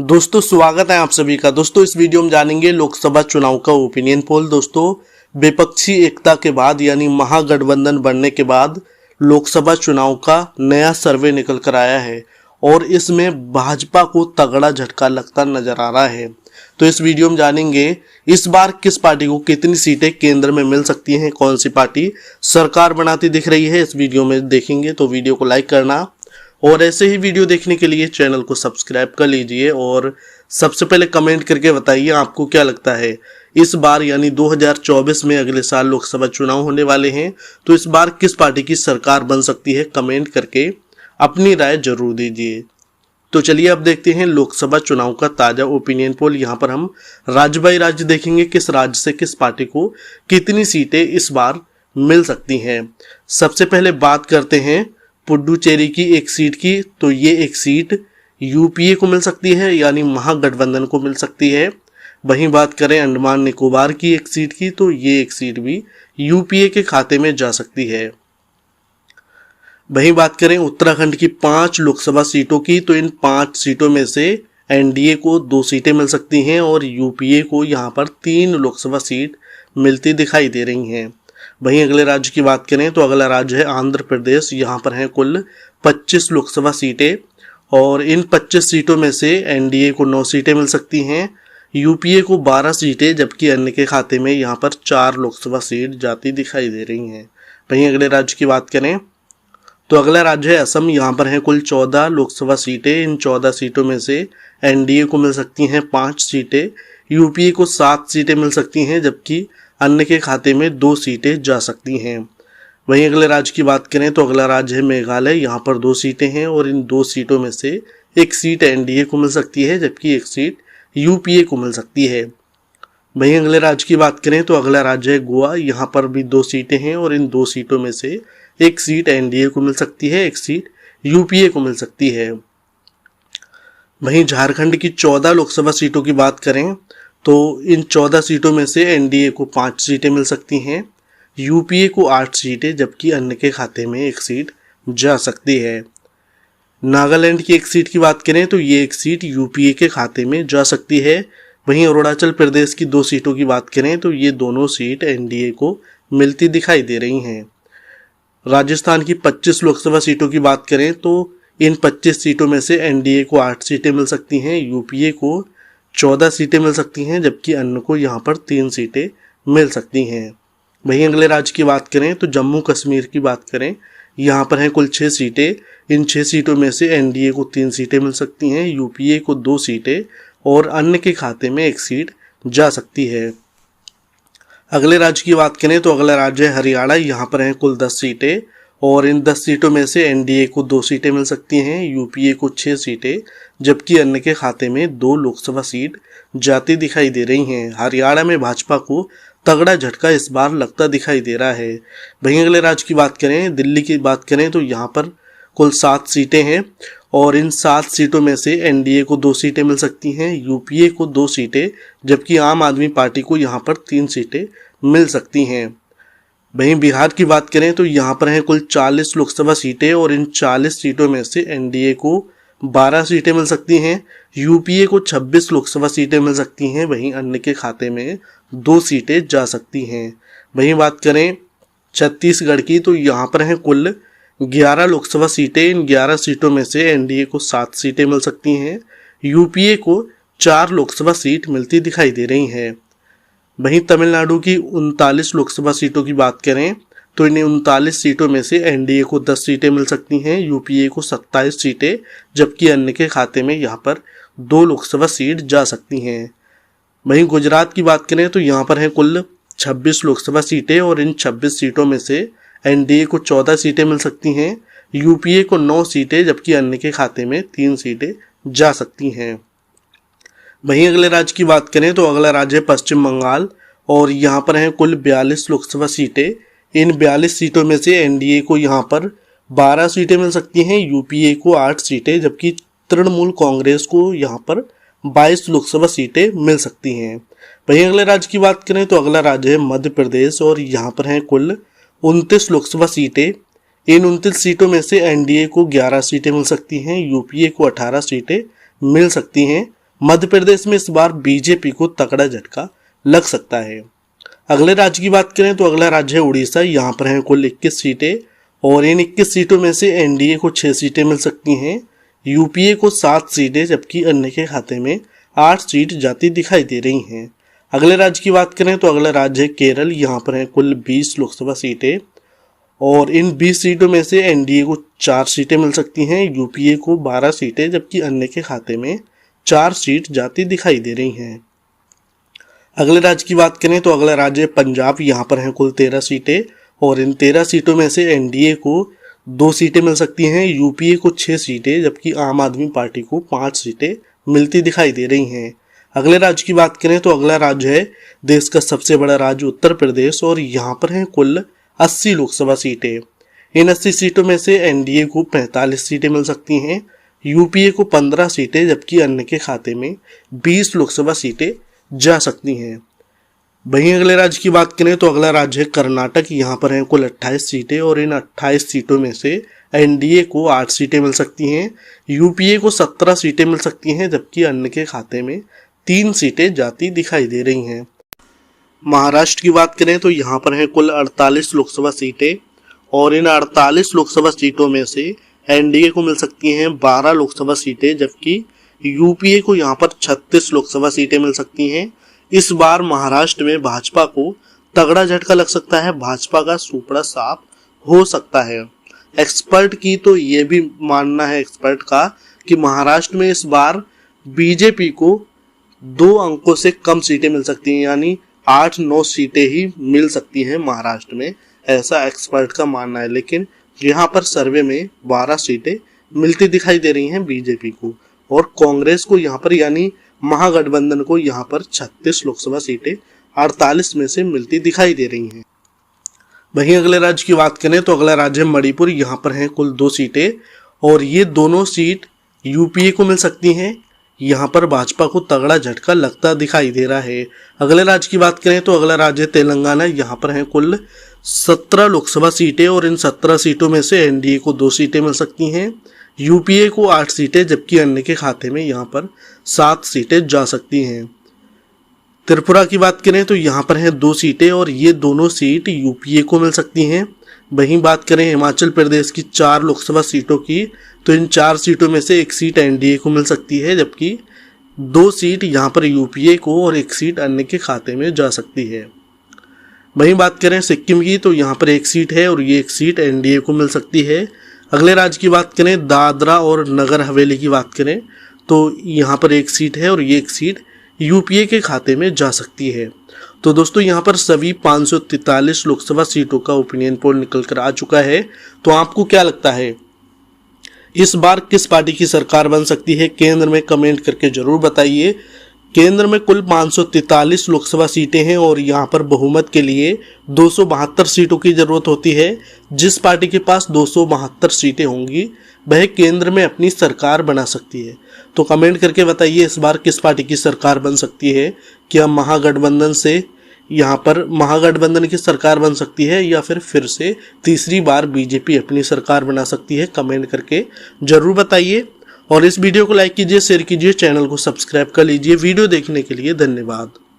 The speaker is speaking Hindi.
दोस्तों स्वागत है आप सभी का। दोस्तों इस वीडियो में जानेंगे लोकसभा चुनाव का ओपिनियन पोल। दोस्तों विपक्षी एकता के बाद यानी महागठबंधन बनने के बाद लोकसभा चुनाव का नया सर्वे निकल कर आया है और इसमें भाजपा को तगड़ा झटका लगता नजर आ रहा है। तो इस वीडियो में जानेंगे इस बार किस पार्टी को कितनी सीटें केंद्र में मिल सकती हैं, कौन सी पार्टी सरकार बनाती दिख रही है, इस वीडियो में देखेंगे। तो वीडियो को लाइक करना और ऐसे ही वीडियो देखने के लिए चैनल को सब्सक्राइब कर लीजिए और सबसे पहले कमेंट करके बताइए आपको क्या लगता है इस बार यानी 2024 में अगले साल लोकसभा चुनाव होने वाले हैं, तो इस बार किस पार्टी की सरकार बन सकती है। कमेंट करके अपनी राय जरूर दीजिए। तो चलिए अब देखते हैं लोकसभा चुनाव का ताजा ओपिनियन पोल। यहाँ पर हम राज्य बाई राज्य देखेंगे किस राज्य से किस पार्टी को कितनी सीटें इस बार मिल सकती हैं। सबसे पहले बात करते हैं पुडुचेरी की एक सीट की। तो ये एक सीट यूपीए को मिल सकती है यानी महागठबंधन को मिल सकती है। वहीं बात करें अंडमान निकोबार की एक सीट की, तो ये एक सीट भी यूपीए के खाते में जा सकती है। वहीं बात करें उत्तराखंड की 5 लोकसभा सीटों की, तो इन 5 सीटों में से एनडीए को 2 सीटें मिल सकती हैं और यूपीए को यहाँ पर 3 लोकसभा सीट मिलती दिखाई दे रही हैं। वहीं अगले राज्य की बात करें तो अगला राज्य है आंध्र प्रदेश। यहाँ पर हैं कुल 25 लोकसभा सीटें और इन 25 सीटों में से एनडीए को 9 सीटें मिल सकती हैं, यूपीए को 12 सीटें, जबकि अन्य के खाते में यहाँ पर 4 लोकसभा सीट जाती दिखाई दे रही हैं। वहीं अगले राज्य की बात करें तो अगला राज्य है असम। यहाँ पर हैं कुल 14 लोकसभा सीटें। इन 14 सीटों में से एनडीए को मिल सकती हैं 5 सीटें, यूपीए को 7 सीटें मिल सकती हैं, जबकि अन्य के खाते में 2 सीटें जा सकती हैं। वहीं अगले राज्य की बात करें तो अगला राज्य है मेघालय। यहाँ पर 2 सीटें हैं और इन 2 सीटों में से एक सीट एनडीए को मिल सकती है, जबकि एक सीट यूपीए को मिल सकती है। वहीं अगले राज्य की बात करें तो अगला राज्य है गोवा। यहाँ पर भी 2 सीटें हैं और इन 2 सीटों में से एक सीट एनडीए को मिल सकती है, एक सीट यूपीए को मिल सकती है। वहीं झारखंड की 14 लोकसभा सीटों की बात करें तो इन 14 सीटों में से एनडीए को 5 सीटें मिल सकती हैं, यूपीए को 8 सीटें, जबकि अन्य के खाते में एक सीट जा सकती है। नागालैंड की एक सीट की बात करें तो ये एक सीट यूपीए के खाते में जा सकती है। वहीं अरुणाचल प्रदेश की 2 सीटों की बात करें तो ये दोनों सीट एनडीए को मिलती दिखाई दे रही हैं। राजस्थान की 25 लोकसभा सीटों की बात करें तो इन 25 सीटों में से एनडीए को 8 सीटें मिल सकती हैं, यूपीए को 14 सीटें मिल सकती हैं, जबकि अन्य को यहाँ पर 3 सीटें मिल सकती हैं। वहीं अगले राज्य की बात करें तो जम्मू कश्मीर की बात करें, यहाँ पर हैं कुल 6 सीटें। इन 6 सीटों में से एनडीए को 3 सीटें मिल सकती हैं, यूपीए को 2 सीटें और अन्य के खाते में 1 सीट जा सकती है। अगले राज्य की बात करें तो अगला राज्य है हरियाणा। यहाँ पर हैं कुल 10 सीटें और इन 10 सीटों में से एनडीए को 2 सीटें मिल सकती हैं, यूपीए को 6 सीटें, जबकि अन्य के खाते में 2 लोकसभा सीट जाती दिखाई दे रही हैं। हरियाणा में भाजपा को तगड़ा झटका इस बार लगता दिखाई दे रहा है। वहीं अगले राज्य की बात करें, दिल्ली की बात करें तो यहाँ पर कुल 7 सीटें हैं और इन 7 सीटों में से एनडीए को 2 सीटें मिल सकती हैं, यूपीए को 2 सीटें, जबकि आम आदमी पार्टी को यहाँ पर 3 सीटें मिल सकती हैं। वहीं बिहार की बात करें तो यहाँ पर हैं कुल 40 लोकसभा सीटें और इन 40 सीटों में से एनडीए को 12 सीटें मिल सकती हैं, यूपीए को 26 लोकसभा सीटें मिल सकती हैं, वहीं अन्य के खाते में 2 सीटें जा सकती हैं। वहीं बात करें छत्तीसगढ़ की तो यहाँ पर हैं कुल 11 लोकसभा सीटें। इन 11 सीटों में से एनडीए को 7 सीटें मिल सकती हैं, यूपीए को 4 लोकसभा सीट मिलती दिखाई दे रही हैं। वहीं तमिलनाडु की 39 लोकसभा सीटों की बात करें तो इन 39 सीटों में से एनडीए को 10 सीटें मिल सकती हैं, यूपीए को 27 सीटें, जबकि अन्य के खाते में यहाँ पर 2 लोकसभा सीट जा सकती हैं। वहीं गुजरात की बात करें तो यहाँ पर हैं कुल 26 लोकसभा सीटें और इन 26 सीटों में से एनडीए को 14 सीटें मिल सकती हैं, यूपीए को 9 सीटें, जबकि अन्य के खाते में 3 सीटें जा सकती हैं। वहीं अगले राज्य की बात करें तो अगला राज्य है पश्चिम बंगाल और यहाँ पर हैं कुल 42 लोकसभा सीटें। इन 42 सीटों में से एनडीए को यहाँ पर 12 सीटें मिल सकती हैं, यूपीए को 8 सीटें, जबकि तृणमूल कांग्रेस को यहाँ पर 22 लोकसभा सीटें मिल सकती हैं। वहीं अगले राज्य की बात करें तो अगला राज्य है मध्य प्रदेश और यहाँ पर हैं कुल 29 लोकसभा सीटें। इन 29 सीटों में से एनडीए को 11 सीटें मिल सकती हैं, यूपीए को 18 सीटें मिल सकती हैं, मध्य प्रदेश में इस बार बीजेपी को तगड़ा झटका लग सकता है। अगले राज्य की बात करें तो अगला राज्य है उड़ीसा। यहाँ पर हैं कुल 21 सीटें और इन 21 सीटों में से एनडीए को 6 सीटें मिल सकती हैं, यूपीए को 7 सीटें, जबकि अन्य के खाते में 8 सीट जाती दिखाई दे रही हैं। अगले राज्य की बात करें तो अगला राज्य है केरल। यहाँ पर हैं कुल 20 लोकसभा सीटें और इन 20 सीटों में से एनडीए को 4 सीटें मिल सकती हैं, यूपीए को 12 सीटें, जबकि अन्य के खाते में 4 सीट जाती दिखाई दे रही हैं। अगले राज्य की बात करें तो अगला राज्य है पंजाब। यहाँ पर हैं कुल 13 सीटें और इन 13 सीटों में से एनडीए को 2 सीटें मिल सकती हैं, यूपीए को 6 सीटें, जबकि आम आदमी पार्टी को 5 सीटें मिलती दिखाई दे रही हैं। अगले राज्य की बात करें तो अगला राज्य है देश का सबसे बड़ा राज्य उत्तर प्रदेश और यहाँ पर हैं कुल 80 लोकसभा सीटें। इन 80 सीटों में से एनडीए को 45 सीटें मिल सकती हैं, यूपीए को 15 सीटें, जबकि अन्य के खाते में 20 लोकसभा सीटें जा सकती हैं। वहीं अगले राज्य की बात करें तो अगला राज्य है कर्नाटक। यहाँ पर हैं कुल 28 सीटें और इन 28 सीटों में से एनडीए को 8 सीटें मिल सकती हैं, यूपीए को 17 सीटें मिल सकती हैं, जबकि अन्य के खाते में 3 सीटें जाती दिखाई दे रही हैं। महाराष्ट्र की बात करें तो यहाँ पर हैं कुल 48 लोकसभा सीटें और इन 48 लोकसभा सीटों में से एनडीए को मिल सकती हैं 12 लोकसभा सीटें, जबकि यूपीए को यहाँ पर 36 लोकसभा सीटें मिल सकती हैं। इस बार महाराष्ट्र में भाजपा को तगड़ा झटका लग सकता है, भाजपा का सुपड़ा साफ हो सकता है। एक्सपर्ट की तो ये भी मानना है एक्सपर्ट का कि महाराष्ट्र में इस बार बीजेपी को 2 अंकों से कम सीटें मिल सकती हैं, यानी 8-9 सीटें ही मिल सकती हैं महाराष्ट्र में, ऐसा एक्सपर्ट का मानना है। लेकिन यहाँ पर सर्वे में 12 सीटें मिलती दिखाई दे रही हैं बीजेपी को और कांग्रेस को यहाँ पर यानी महागठबंधन को यहाँ पर 36 लोकसभा सीटें 48 में से मिलती दिखाई दे रही हैं। वहीं अगले राज्य की बात करें तो अगला राज्य है मणिपुर। यहाँ पर हैं कुल 2 सीटें और ये दोनों सीट यूपीए को मिल सकती हैं। यहाँ पर भाजपा को तगड़ा झटका लगता दिखाई दे रहा है। अगले राज्य की बात करें तो अगला राज्य तेलंगाना। यहाँ पर हैं कुल 17 लोकसभा सीटें और इन 17 सीटों में से एनडीए को 2 सीटें मिल सकती हैं, यूपीए को 8 सीटें, जबकि अन्य के खाते में यहाँ पर 7 सीटें जा सकती हैं। त्रिपुरा की बात करें तो यहाँ पर हैं 2 सीटें और ये दोनों सीट यूपीए को मिल सकती हैं। वहीं बात करें हिमाचल प्रदेश की 4 लोकसभा सीटों की तो इन 4 सीटों में से 1 सीट एनडीए को मिल सकती है, जबकि 2 सीट यहाँ पर यूपीए को और 1 सीट अन्य के खाते में जा सकती है। वहीं बात करें सिक्किम की तो यहाँ पर 1 सीट है और ये 1 सीट एनडीए को मिल सकती है। अगले राज्य की बात करें दादरा और नगर हवेली की बात करें तो यहाँ पर 1 सीट है और ये 1 सीट यूपीए के खाते में जा सकती है। तो दोस्तों यहाँ पर सभी 543 लोकसभा सीटों का ओपिनियन पोल निकल कर आ चुका है। तो आपको क्या लगता है इस बार किस पार्टी की सरकार बन सकती है? केंद्र में कमेंट करके जरूर बताइए। केंद्र में कुल 543 लोकसभा सीटें हैं और यहाँ पर बहुमत के लिए 272 सीटों की जरूरत होती है। जिस पार्टी के पास 272 सीटें होंगी वह केंद्र में अपनी सरकार बना सकती है। तो कमेंट करके बताइए इस बार किस पार्टी की सरकार बन सकती है। क्या महागठबंधन से यहाँ पर महागठबंधन की सरकार बन सकती है या फिर से तीसरी बार बीजेपी अपनी सरकार बना सकती है? कमेंट करके जरूर बताइए और इस वीडियो को लाइक कीजिए, शेयर कीजिए, चैनल को सब्सक्राइब कर लीजिए। वीडियो देखने के लिए धन्यवाद।